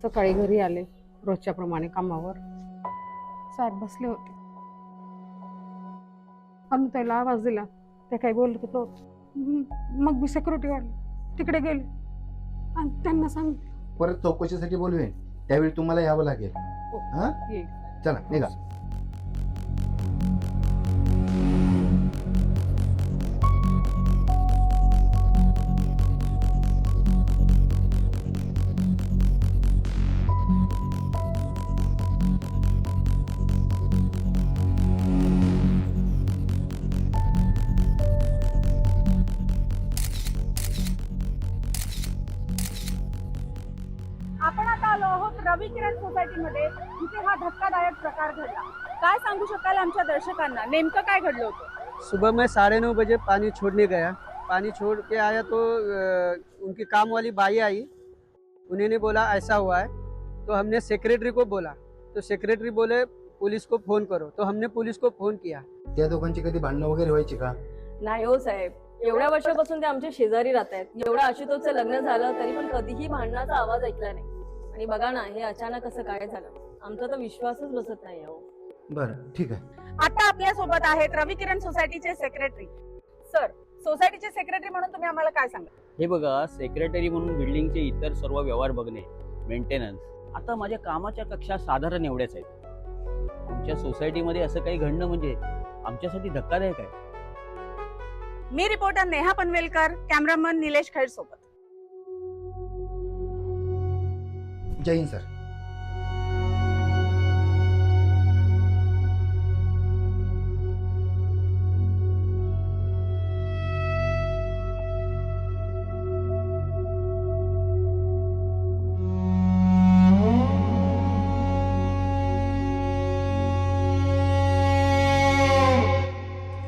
सकाळी घरी आले रोजच्या प्रमाणे कामावर. साहेब बसले होते. अनुताईला आवाज दिला, ते काही बोलत होतं. मग मी सिक्युरिटी वाढले तिकडे गेले आणि त्यांना सांगितलं. परत चौकशीसाठी बोलवेन, त्यावेळी तुम्हाला यावं लागेल. हा, चला निघा. आपण आता आलो आहोत रवी किरण सोसायटीमध्ये, जिथे हा धक्कादायक प्रकार घडला. काय सांगू शकाल आमच्या दर्शकांना, नेमकं काय घडलं होतं? सुबह मैं 9:30 बजे पानी छोड़ने गया. पानी छोड़ के आया तो उनकी काम वाली बाई आई. उन्होंने बोला ऐसा हुआ है, तो हमने सेक्रेटरी को बोला. तो सेक्रेटरी बोले पुलिस को फोन करो. तो हमने पुलिस को फोन किया. त्या दोघांची कधी भांडणं वगैरे व्हायची का? नाही हो साहेब, एवढ्या वर्षापासून ते आमच्या शेजारी राहत आहेत. एवढं आशुतोषचं लग्न झालं तरी पण कधीही भांडणाचा आवाज ऐकला नाही. आणि बघा ना, हे अचानक असं काय झालं, आमचा तर विश्वासच बसत नाही. हो बरं ठीक आहे. आता आपल्या सोबत आहेत रवी किरण सोसायटीचे सेक्रेटरी. सर, सोसायटीचे सेक्रेटरी म्हणून तुम्ही आम्हाला काय सांगा? हे बघा, सेक्रेटरी म्हणून बिल्डिंगचे इतर सर्व व्यवहार बघणे, मेंटेनन्स, आता माझ्या कामाच्या कक्षा साधारण एवढ्याच आहेत. आमच्या सोसायटीमध्ये असं काही घडणं म्हणजे आमच्यासाठी धक्कादायक आहे. मी रिपोर्टर नेहा पनवेलकर, कॅमेरामन निलेश खैर सोबत. जय हिंद सर.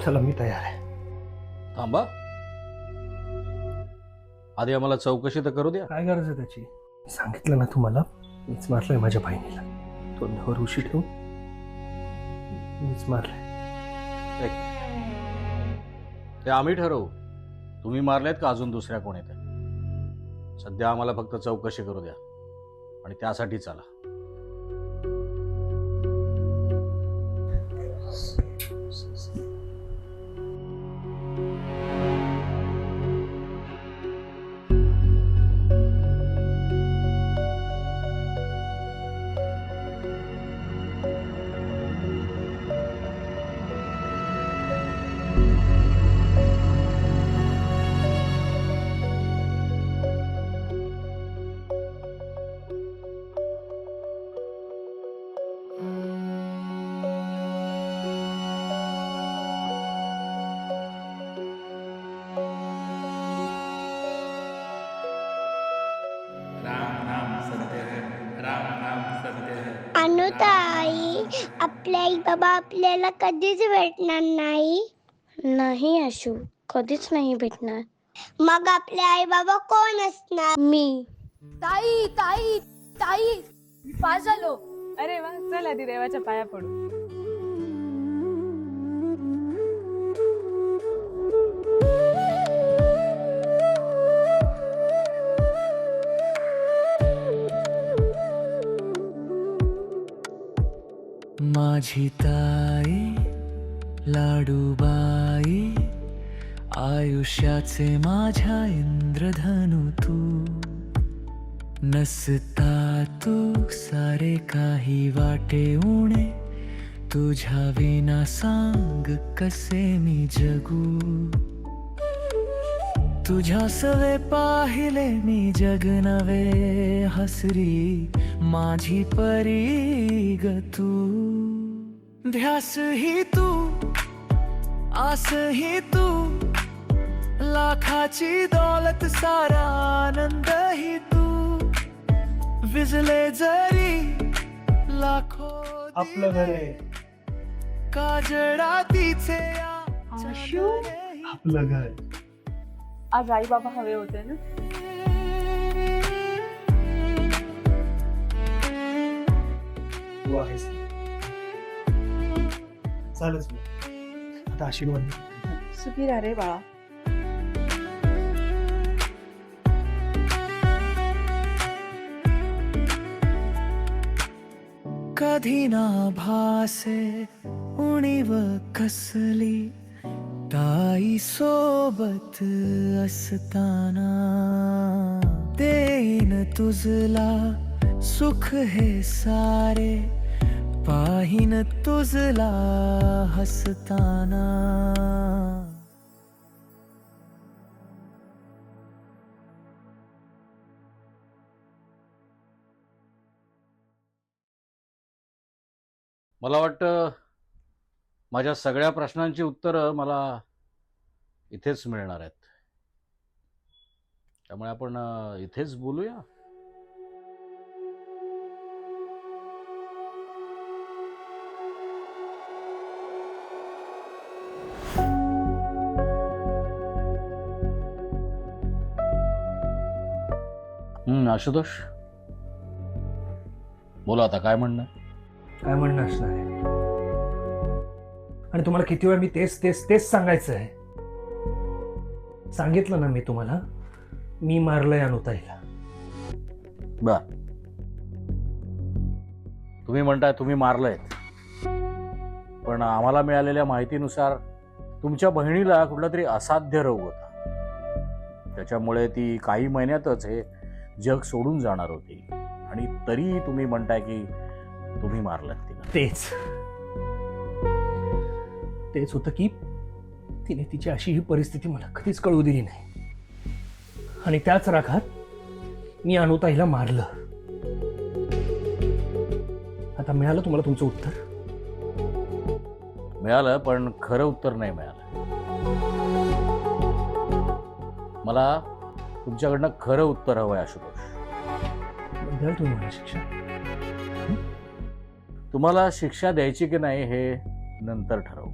चला मी तयार आहे. थांबा, आधी आम्हाला चौकशी तर करू द्या. काय गरज आहे त्याची? सांगितलं ना तुम्हाला, मीच मारलंय माझ्या बहिणीला. तोंडावर उशी ठेवून मीच मारलंय. ते आम्ही ठरवू, तुम्ही मारलेत का अजून दुसऱ्या कोणी ते. सध्या आम्हाला फक्त चौकशी करू द्या आणि त्यासाठी चला. अनुताई, आपले आई बाबा आपल्याला कधीच भेटणार नाही. नाही आशू, कधीच नाही भेटणार. मग आपले आई बाबा कोण असणार? मी. ताई ताई ताई, पास झालो. अरे वा, चल आधी देवाच्या पाया पडू. माझी ताई लाडूबाई, आयुष्याचे माझ्या इंद्रधनु तू. नसता तू सारे काही वाटे उणे, तुझ्या विना सांग कसे मी जगू. तुझ्या सवे पाहिले मी जग नवे, हसरी माझी परी ग तू. ध्यास ही तू, आस ही तू, लाखाची दौलत सारा आनंद ही तू. विजले जरी लाखो आपलं घर आहे, काजळा तिचे आशू, आपलं घर. आज आई बाबा हवे होते ना. तू आहेस, चालच मी आता. आशीर्वाद. सुखी राहा रे बाळा. कधी ना भासे उणीव कसली ताई सोबत असताना देईन तुझला सुख हे सारे पाहिन तुझला हसताना. मला वाटतं माझ्या सगळ्या प्रश्नांची उत्तरं मला इथेच मिळणार आहेत. त्यामुळे आपण इथेच बोलूया. आशुतोष, बोला आता, काय म्हणणं? काय म्हणणं असणार आहे? आणि तुम्हाला किती वेळा मी तेच तेच तेच सांगायचं आहे? सांगितलं ना मी तुम्हाला, मी मारलंय अनुताईला. बर, तुम्ही म्हणताय तुम्ही मारलंय, पण आम्हाला मिळालेल्या माहितीनुसार तुमच्या बहिणीला कुठला तरी असाध्य रोग होता. त्याच्यामुळे ती काही महिन्यातच हे जग सोडून जाणार होती, आणि तरी तुम्ही म्हणताय की तुम्ही मारलात तिला. तेच होतं की तिने तिची अशी ही परिस्थिती मला कधीच कळू दिली नाही, आणि त्याच रागात मी अनुताईला मारलं. आता मिळालं तुम्हाला तुमचं उत्तर? मिळालं, पण खरं उत्तर नाही मिळालं. मला तुमच्याकडनं खरं उत्तर हवंय आशुतोष. द्याल तुम्ही मला शिक्षा? तुम्हाला शिक्षा द्यायची की नाही हे नंतर ठरवू.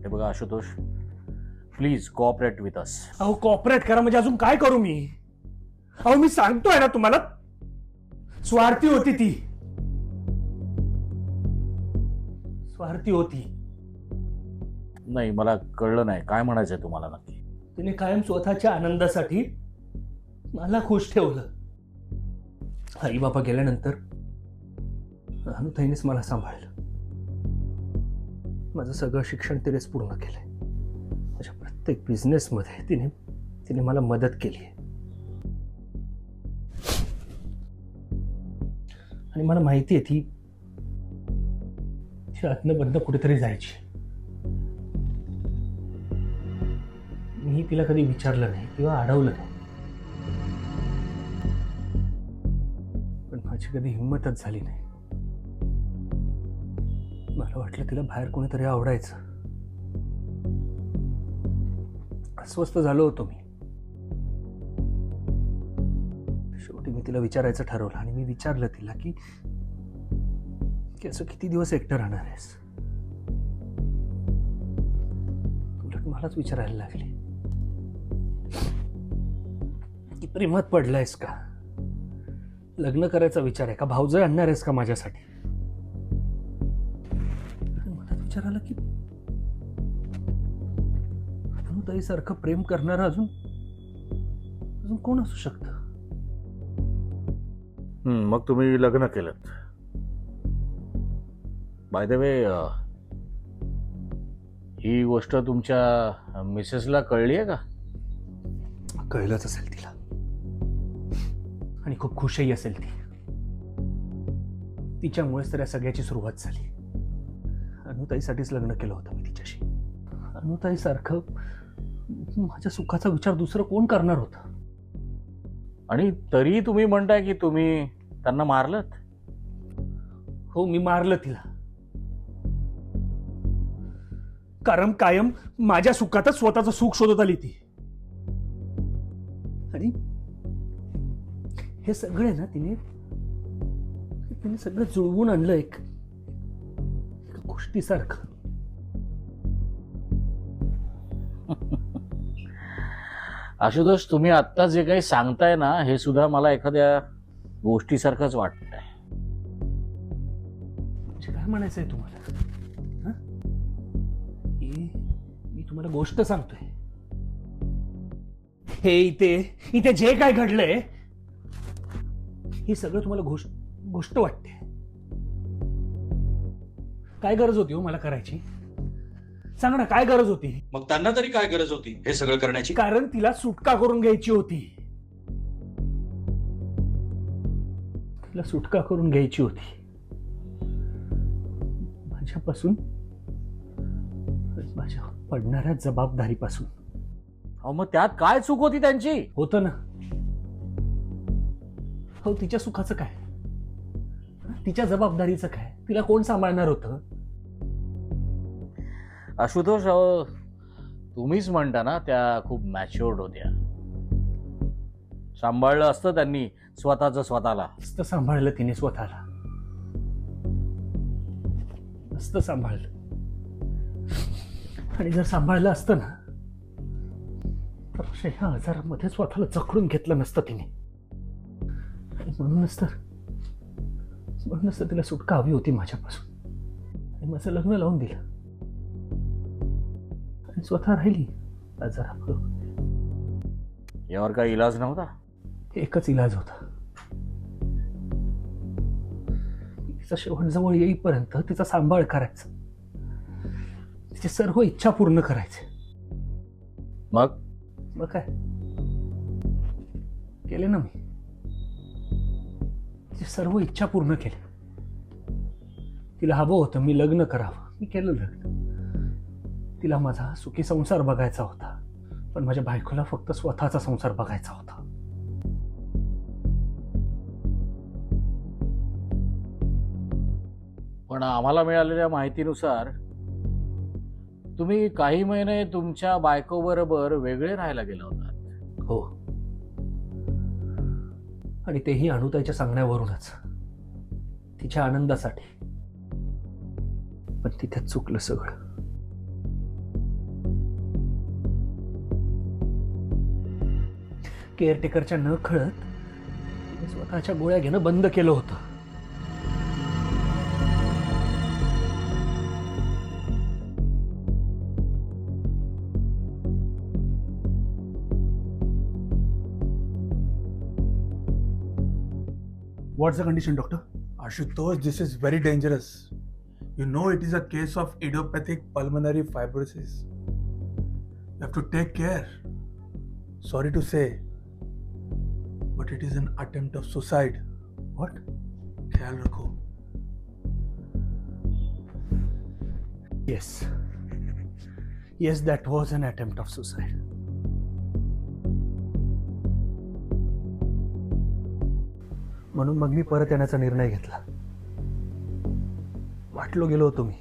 हे बघा Ashutosh, please cooperate with us. अहो कोऑपरेट करा म्हणजे अजून काय करू मी? अहो मी सांगतोय ना तुम्हाला, स्वार्थी होती ती, स्वार्थी होती. नाही, मला कळलं नाही काय म्हणायचंय तुम्हाला नक्की. तिने कायम स्वतःच्या आनंदासाठी मला खुश ठेवलं. आई बाबा गेल्यानंतर अनुताईनेच मला सांभाळलं. माझं सगळं शिक्षण तिनेच पूर्ण केलंय. माझ्या प्रत्येक बिझनेसमध्ये तिने मला मदत केली. आणि मला माहिती आहे ती अदन कुठेतरी जायची. मी तिला कधी विचारलं नाही किंवा अडवलं नाही, पण माझी कधी हिंमतच झाली नाही. मला वाटलं तिला बाहेर कोणीतरी आवडायचं. अस्वस्थ झालो होतो मी. शेवटी मी तिला विचारायचं ठरवलं, आणि मी विचारलं तिला की असं किती दिवस एकटं राहणार आहेस? उलट मलाच विचारायला लागली की प्रेमात पडलायस का? लग्न करायचा विचार आहे का? भावजय आणणार आहेस का माझ्यासाठी? मला विचारायला की अनुताई सारखं प्रेम करणारं अजून कोण असू शकतं? मग तुम्ही लग्न केलं. बाय द वे, ही गोष्ट तुमच्या मिसेसला कळली आहे का? कळलंच असेल तिला, आणि खूप खुशही असेल ती. तिच्यामुळेच तर या सगळ्याची सुरुवात झाली. अनुताईसाठीच लग्न केलं होतं मी तिच्याशी. अनुताई सारखं माझ्या सुखाचा विचार दुसरं कोण करणार होतं? आणि तरी तुम्ही म्हणताय की तुम्ही त्यांना मारलत? हो, मी मारलं तिला. कारण कायम माझ्या सुखातच स्वतःचं सुख शोधत आली ती. आणि हे सगळे ना तिने सगळं जुळवून आणलं एक गोष्टीसारखं. आशुतोष, तुम्ही आत्ता जे काही सांगताय ना, हे सुद्धा मला एखाद्या गोष्टीसारखंच वाटतंय. काय म्हणायचंय तुम्हाला? मी तुम्हाला गोष्ट सांगतोय. हे इथे जे काय घडलंय ही सगळं तुम्हाला गोष्ट वाटते. काय गरज होती हो मला करायची? सांग ना, काय गरज होती? मग त्यांना तरी काय गरज होती हे सगळं करण्याची? कारण तिला सुटका करून घ्यायची होती. तिला सुटका करून घ्यायची होती माझ्यापासून, माझ्या पडणाऱ्या जबाबदारीपासून. अहो मग त्यात काय चूक होती त्यांची? होतं ना. हो, तिच्या सुखाचं काय, तिच्या जबाबदारीचं काय? तिला कोण सांभाळणार होतं? आशुतोष, तुम्हीच म्हणता ना त्या खूप मॅच्युअर्ड होत्या. सांभाळलं असतं त्यांनी स्वतःला. मस्त सांभाळलं तिने स्वतःला, मस्त सांभाळलं. आणि जर सांभाळलं असतं ना तर ह्या आजारामध्ये स्वतःला जखडून घेतलं नसतं तिने. आणि म्हणूनच तर तिला सुटका हवी होती माझ्यापासून. आणि माझं लग्न लावून दिलं आणि स्वतः राहिली आजाराबरोबर. यावर काही इलाज नव्हता? एकच इलाज होता. तिचा शेवट जवळ येईपर्यंत तिचा सांभाळ करायचा, तिची सर्व इच्छा पूर्ण करायची. मग काय केले ना मी? तिची सर्व इच्छा पूर्ण केली. तिला हवं होतं मी लग्न करावं, मी केलं लग्न. तिला माझा सुखी संसार बघायचा होता, पण माझ्या बायकोला फक्त स्वतःचा संसार बघायचा होता. पण आम्हाला मिळालेल्या माहितीनुसार तुम्ही काही महिने तुमच्या बायको बरोबर वेगळे राहायला गेला होता. हो, आणि तेही अनुताईच्या सांगण्यावरूनच, तिच्या आनंदासाठी. पण तिथे चुकलं सगळं. केअरटेकरच्या न कळत तिने स्वतःच्या गोळ्या घेणं बंद केलं होतं. What's the condition, doctor? Ashutosh, this is very dangerous. You know it is a case of idiopathic pulmonary fibrosis. You have to take care. Sorry to say, but it is an attempt of suicide. What? ख्याल रखो. Yes, that was an attempt of suicide. म्हणून मग मी परत येण्याचा निर्णय घेतला. वाटलो गेलो होतो मी.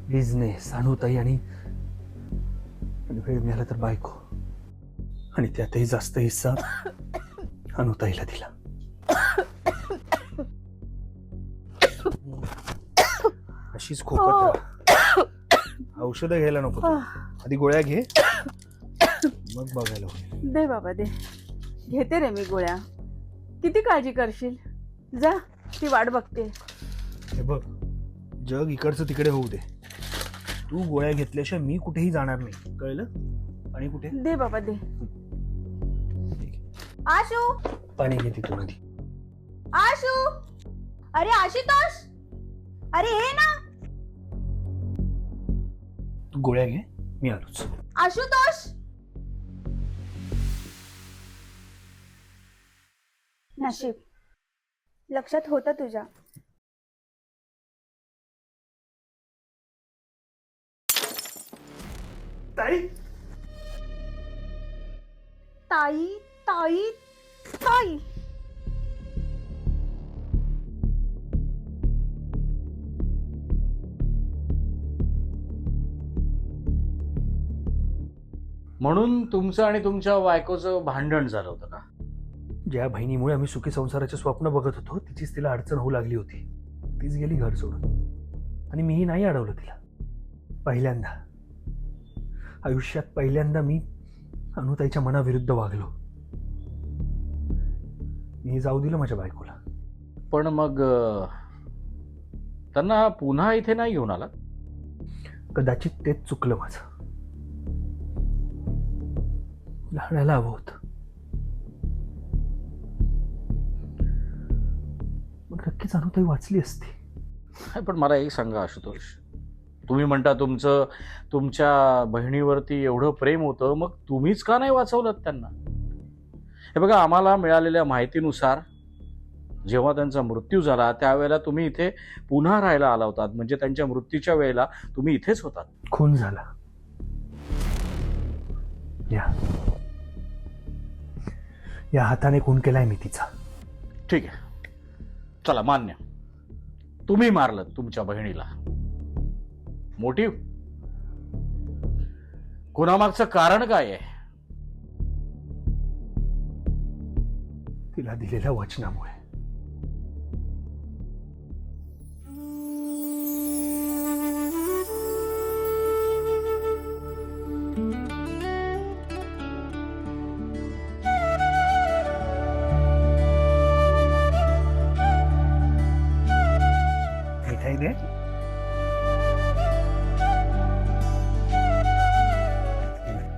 बिझनेस, अनुताई आणि वेळ मिळाला तर बायको, आणि त्यातही जास्त हिस्सा अनुताईला दिला. अशीच खोकत औषधं घ्यायला नको तू. आधी गोळ्या घे, मग बघायला होईल. दे बाबा दे, घेते रे मी गोळ्या. किती काळजी करशील? जा, ती वाट बघते. हे बघ, जग इकडचं तिकडे होऊ दे, तू गोळ्या घेतल्याशिवाय मी कुठेही जाणार नाही, कळलं? आणि कुठे? दे बाबा दे. आशू, पाणी घे तिथून आधी. आशू, अरे आशुतोष, अरे हे ना. तू गोळ्या घे, मी आलोच. आशुतोष, नशीब लक्षात होतं तुझ्या. ताई, ताई ताई ताई. म्हणून तुमचं आणि तुमच्या बायकोचं भांडण झालं होतं का? ज्या बहिणीमुळे आम्ही सुखी संसाराचे स्वप्न बघत होतो, तिचीच तिला अडचण होऊ लागली होती. तीच गेली घर सोडून, आणि मीही नाही अडवलं तिला. पहिल्यांदा आयुष्यात मी अनुताईच्या मनाविरुद्ध वागलो. मी जाऊ दिलं माझ्या बायकोला. पण मग त्यांना पुन्हा इथे नाही घेऊन आला? कदाचित तेच चुकलं माझं. लहानाला हवं होतं. नक्कीच अनुताई वाचली असती. नाही, पण मला एक सांगा आशुतोष, तुम्ही म्हणता तुमच्या बहिणीवरती एवढं प्रेम होतं, मग तुम्हीच का नाही वाचवलं त्यांना? हे बघा, आम्हाला मिळालेल्या माहितीनुसार जेव्हा त्यांचा मृत्यू झाला त्यावेळेला तुम्ही इथे पुन्हा राहायला आला होतात, म्हणजे त्यांच्या मृत्यूच्या वेळेला तुम्ही इथेच होतात. खून झाला. या हाताने खून केलाय मी तिचा. ठीक आहे, चला मान्य, तुम्ही मारलं तुमच्या बहिणीला. मोटिव्ह, खुनामागचं कारण काय आहे? तिला दिलेल्या वचनामुळे. मिठाई दे.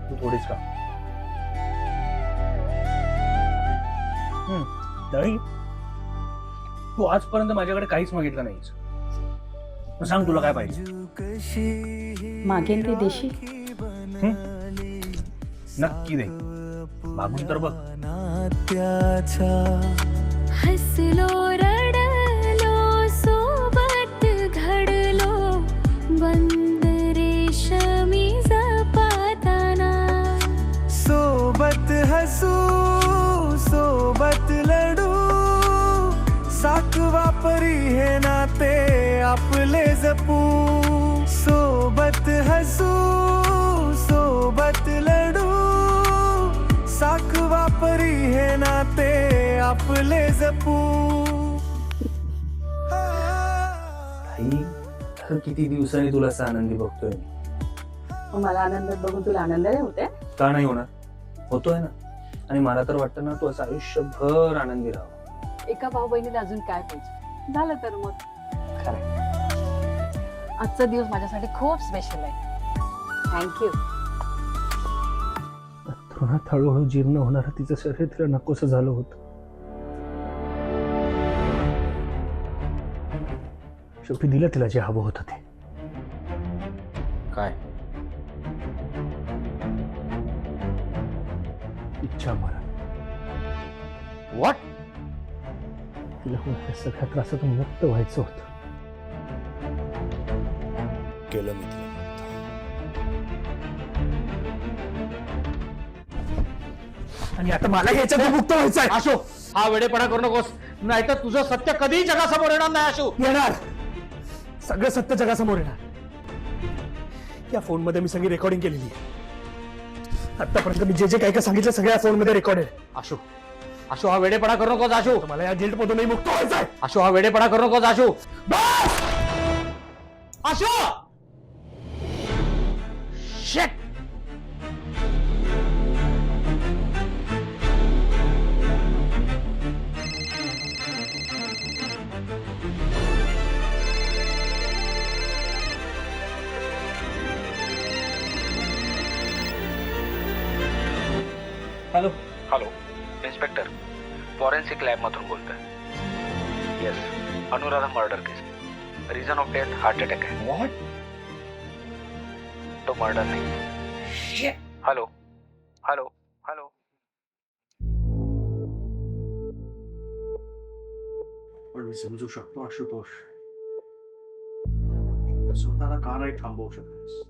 तू थोडीच का दळी. तू आजपर्यंत माझ्याकडे काहीच मागितलं नाहीस. मग सांग तुला काय पाहिजे. मागेन ते देशी. नक्की दे. मागून तर बघ. हसलो रडलो सोबत घडलो बंद रेशमी जपाताना. सोबत हसू सोबत लढू साथ वापरी हे नाते आपले जपू. सोबत हसू सोबत लढू साथ वापरी हे नाते आपले जपू. किती दिवसांनी तुला असं आनंदी बघतोय मी. मला आनंदात बघून तुला आनंद नाही होते? का नाही होणार, होतोय ना. आणि मला तर वाटतं ना, तू असं आयुष्यभर आनंदी राहावं. एका भाऊ बहिणीला अजून काय पाहिजे. झालं तर मग. खरं. आजचा दिवस माझ्यासाठी खूप स्पेशल आहे. थँक्यू. अंथरुणात हळूहळू जीर्ण होणारं तिचं शरीर तिला नकोसं झालं होतं. शेवटी दिलं तिला जे हवं होतं ते. काय? इच्छा मरण. व्हॉट? तिला होणाऱ्या सगळ्या त्रासातून मुक्त व्हायचं होतं. केलं मी तिला. आणि आता मला याच्यात मुक्त व्हायचं आहे. आशू, हा वेडेपणा करू नकोस, नाहीतर तुझं सत्य कधीही जगासमोर येणार नाही. आशू, येणार. सगळं सत्य जगासमोर येणार. या फोन मध्ये मी सगळी रेकॉर्डिंग केलेली आहे. आतापर्यंत मी जे काही सांगितलं सगळ्या फोन मध्ये रेकॉर्ड आहे. आशू, आशू, हा वेडेपणा करू नकोस. आशू, मला या गिल्ट मधूनही मुक्त व्हायचं आहे. आशू, हा वेडेपणा करू नकोस. आशू, बस. Ashu, shit. Hello. Hello, inspector, forensic लॅबमधून बोलतोय. Yes, Anuradha murder case. Reason of death heart attack आहे. व्हॉट? तो मर्डर नाही. Hello hello hello. पण मी समजू शकतो आशुतोष, स्वतःला का नाही थांबवू शकतेस.